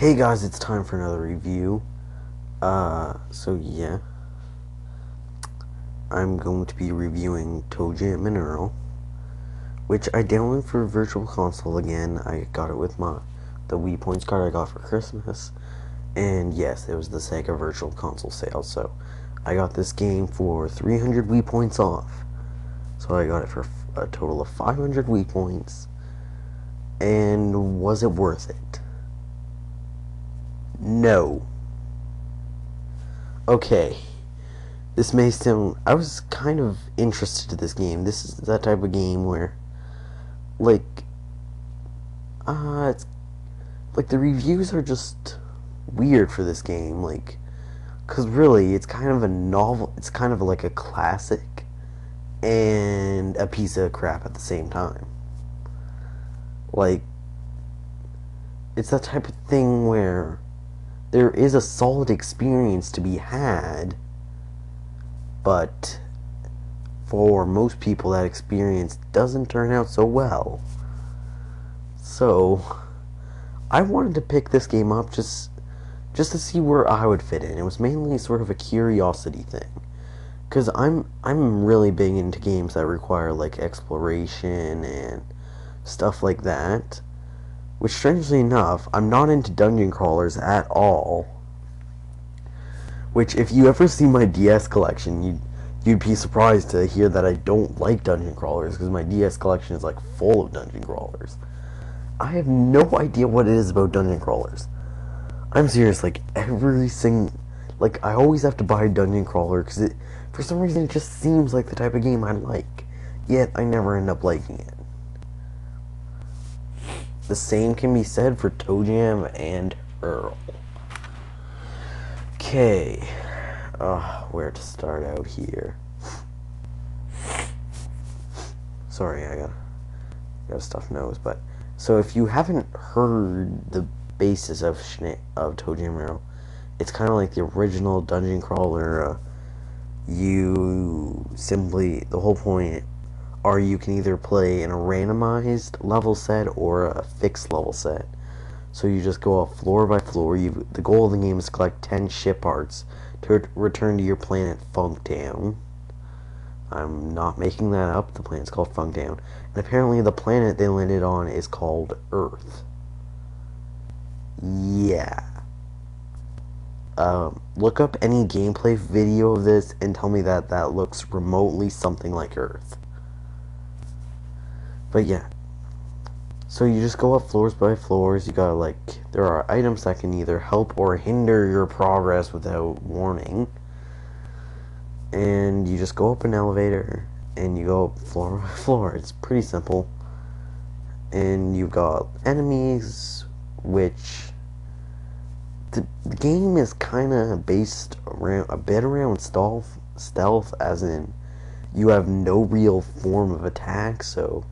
Hey guys, it's time for another review. So yeah, I'm going to be reviewing Toe Jam And Earl, which I downloaded for Virtual Console again. I got it with the Wii Points card I got for Christmas, and yes, it was the Sega Virtual Console sale, so I got this game for 300 Wii Points off. So I got it for a total of 500 Wii Points, and was it worth it? No. Okay. This may sound... I was kind of interested in this game. This is that type of game where, it's... Like, the reviews are just weird for this game, because really, it's kind of a novel... It's kind of like a classic and a piece of crap at the same time. It's that type of thing where there is a solid experience to be had, but for most people that experience doesn't turn out so well. So I wanted to pick this game up just to see where I would fit in. It was mainly sort of a curiosity thing, because I'm really big into games that require exploration and stuff like that. Which, strangely enough, I'm not into dungeon crawlers at all. Which, if you ever see my DS collection, you'd be surprised to hear that I don't like dungeon crawlers, because my DS collection is full of dungeon crawlers. I have no idea what it is about dungeon crawlers. I'm serious, every single... I always have to buy a dungeon crawler, because for some reason, it just seems like the type of game I like. Yet, I never end up liking it. The same can be said for Toe Jam and Earl. Okay, where to start out here? Sorry, I got a stuffed nose, but so if you haven't heard the basis of Toe Jam and Earl, it's kind of like the original dungeon crawler. The whole point. Or you can either play in a randomized level set or a fixed level set. So you just go up floor by floor. The goal of the game is to collect 10 ship parts to return to your planet Funktown. I'm not making that up. The planet's called Funktown. And apparently the planet they landed on is called Earth. Yeah. Look up any gameplay video of this and tell me that looks remotely something like Earth. But yeah, so you just go up floors by floors. You gotta there are items that can either help or hinder your progress without warning. And you just go up an elevator and you go up floor by floor. It's pretty simple. And you've got enemies, which the game is kind of based around stealth, as in you have no real form of attack, so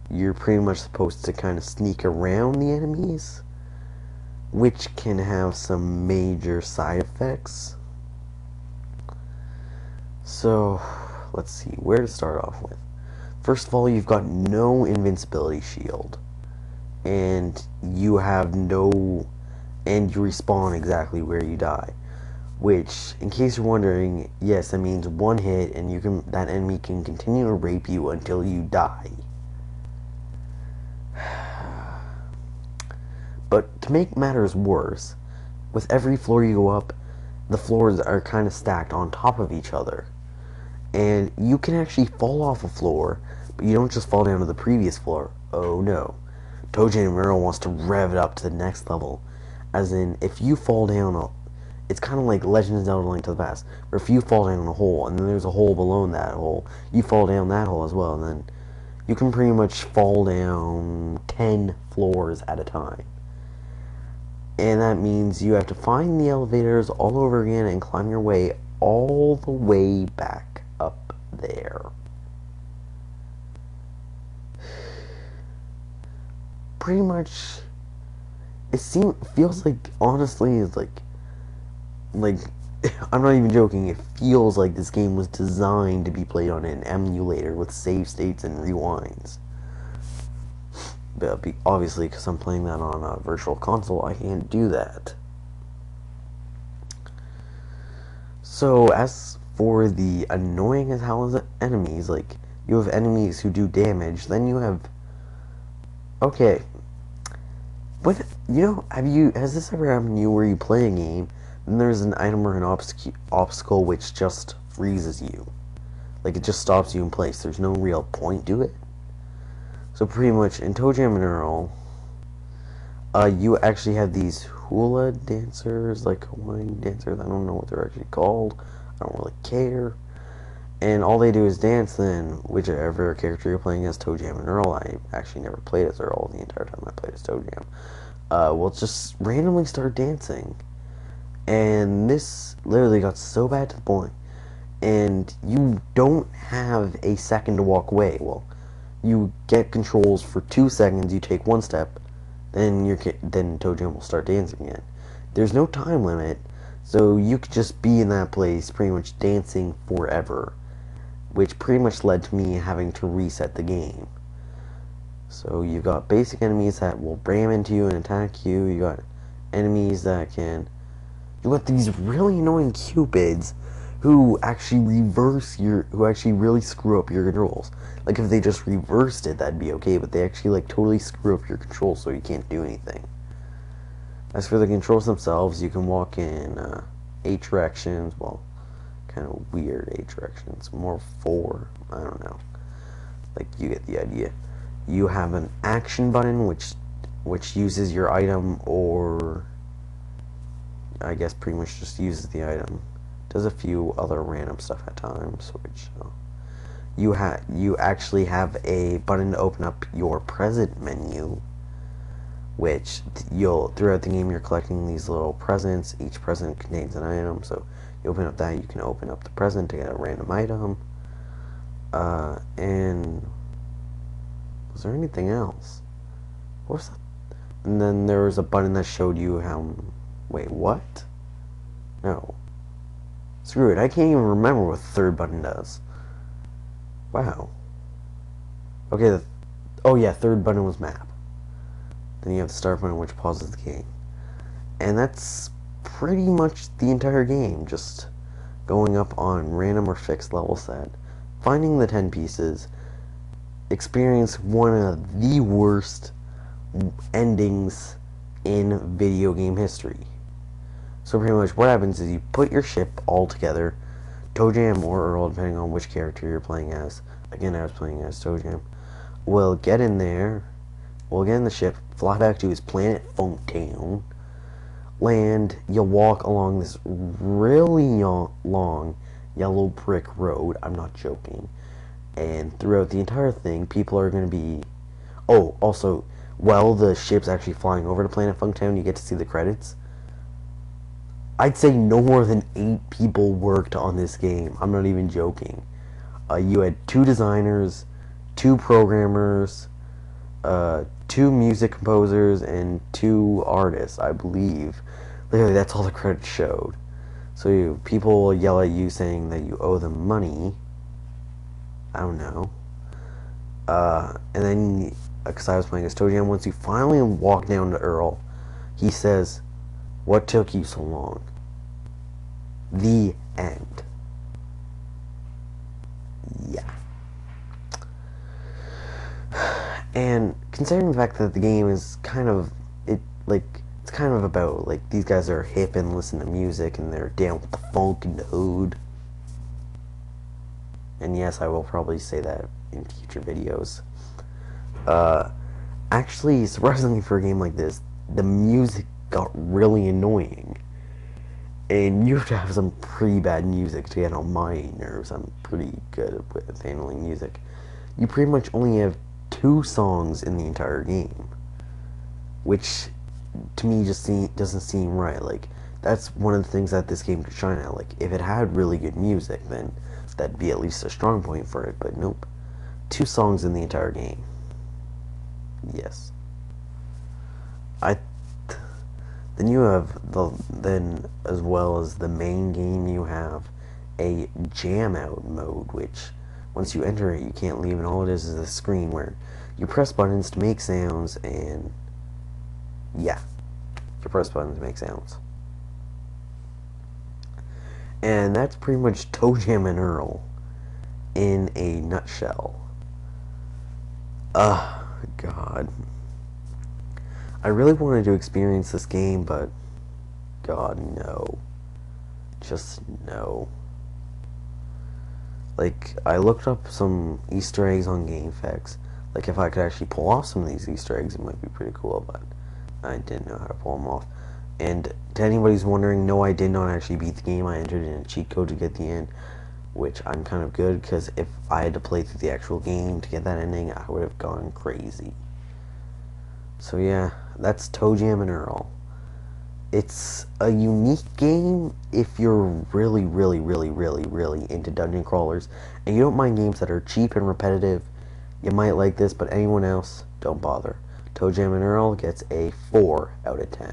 you're pretty much supposed to kind of sneak around the enemies, which can have some major side effects. So, let's see, where to start off with. First of all, you've got no invincibility shield, and you respawn exactly where you die. Which, in case you're wondering, yes, that means one hit, and that enemy can continue to rape you until you die. But to make matters worse, with every floor you go up, the floors are kind of stacked on top of each other. And you can actually fall off a floor, but you don't just fall down to the previous floor. Oh no. Toe Jam and Earl wants to rev it up to the next level. As in, if you fall down, it's kind of like Legend of Zelda Link to the Past, where if you fall down a hole, and then there's a hole below that hole, you fall down that hole as well, and then you can pretty much fall down 10 floors at a time. And that means you have to find the elevators all over again and climb your way all the way back up there. Pretty much, feels honestly, I'm not even joking, it feels like this game was designed to be played on an emulator with save states and rewinds. obviously, because I'm playing that on a virtual console, I can't do that. So, as for the annoying as hell as enemies, like, you have enemies who do damage, then you have... Okay. What, has this ever happened to you where you play a game, and there's an item or an obstacle which just freezes you? Like, it just stops you in place. There's no real point to it. So pretty much, in Toe Jam and Earl, you actually have these hula dancers, like Hawaiian dancers. I don't know what they're actually called. I don't really care. And all they do is dance then, whichever character you're playing as, Toe Jam and Earl. I actually never played as Earl the entire time I played as Toe Jam. Will just randomly start dancing. And this literally got so bad to the point. And you don't have a second to walk away. Well, you get controls for 2 seconds, you take 1 step, then Toe Jam will start dancing again. There's no time limit, so you could just be in that place pretty much dancing forever, which pretty much led to me having to reset the game. So you've got basic enemies that will ram into you and attack you. You got enemies that can... You got these really annoying cupids who actually who actually really screw up your controls. Like, if they just reversed it, that'd be okay, but they actually, like, totally screw up your controls so you can't do anything. As for the controls themselves, you can walk in 8 directions, well, kind of weird 8 directions, more 4, I don't know. Like, you get the idea. You have an action button, which uses your item, or I guess pretty much just uses the item. Does a few other random stuff at times, which you actually have a button to open up your present menu, which throughout the game you're collecting these little presents. Each present contains an item, so you open up that, you can open up the present to get a random item. And was there anything else? What was that? And then there was a button that showed you how... Wait, what? No. Screw it, I can't even remember what the third button does. Wow. Okay, oh yeah, third button was map. Then you have the start button, which pauses the game. And that's pretty much the entire game, just going up on random or fixed level set, finding the 10 pieces, experience one of the worst endings in video game history. So pretty much what happens is you put your ship all together, Toe Jam or Earl, depending on which character you're playing as. Again, I was playing as Toe Jam. We'll get in there, we'll get in the ship, fly back to his planet Funktown, land, you'll walk along this really long yellow brick road, I'm not joking, and throughout the entire thing, people are going to be... Oh, also, while the ship's actually flying over to planet Funktown, you get to see the credits. I'd say no more than 8 people worked on this game. I'm not even joking. You had 2 designers, 2 programmers, 2 music composers, and 2 artists, I believe. Literally, that's all the credits showed. So people will yell at you saying that you owe them money. I don't know. And then, because I was playing as Toe Jam, once you finally walk down to Earl, he says, "What took you so long?" The end. Yeah. And considering the fact that the game is kind of, it's kind of about, like, these guys are hip and listen to music and they're down with the funk and the oud. And yes, I will probably say that in future videos. Actually, surprisingly for a game like this, the music got really annoying. And you have to have some pretty bad music to get on my nerves. I'm pretty good with handling music. You pretty much only have 2 songs in the entire game, which to me just doesn't seem right. Like, that's one of the things that this game could shine at. Like, if it had really good music, then that'd be at least a strong point for it. But nope, 2 songs in the entire game. Yes. Then you have then as well as the main game, you have a jam out mode, which once you enter it, you can't leave, and all it is a screen where You press buttons to make sounds, and yeah, you press buttons to make sounds. And that's pretty much Toe Jam and Earl in a nutshell. God. I really wanted to experience this game, but God, no. Just no. Like, I looked up some Easter eggs on GameFAQs. Like, if I could actually pull off some of these Easter eggs, it might be pretty cool, but I didn't know how to pull them off. And to anybody who's wondering, no, I did not actually beat the game. I entered in a cheat code to get the end, which I'm kind of good, because if I had to play through the actual game to get that ending, I would have gone crazy. So yeah, that's Toe Jam and Earl. It's a unique game if you're really, really, really, really, really into dungeon crawlers, and you don't mind games that are cheap and repetitive. You might like this, but anyone else, don't bother. Toe Jam and Earl gets a 4 out of 10.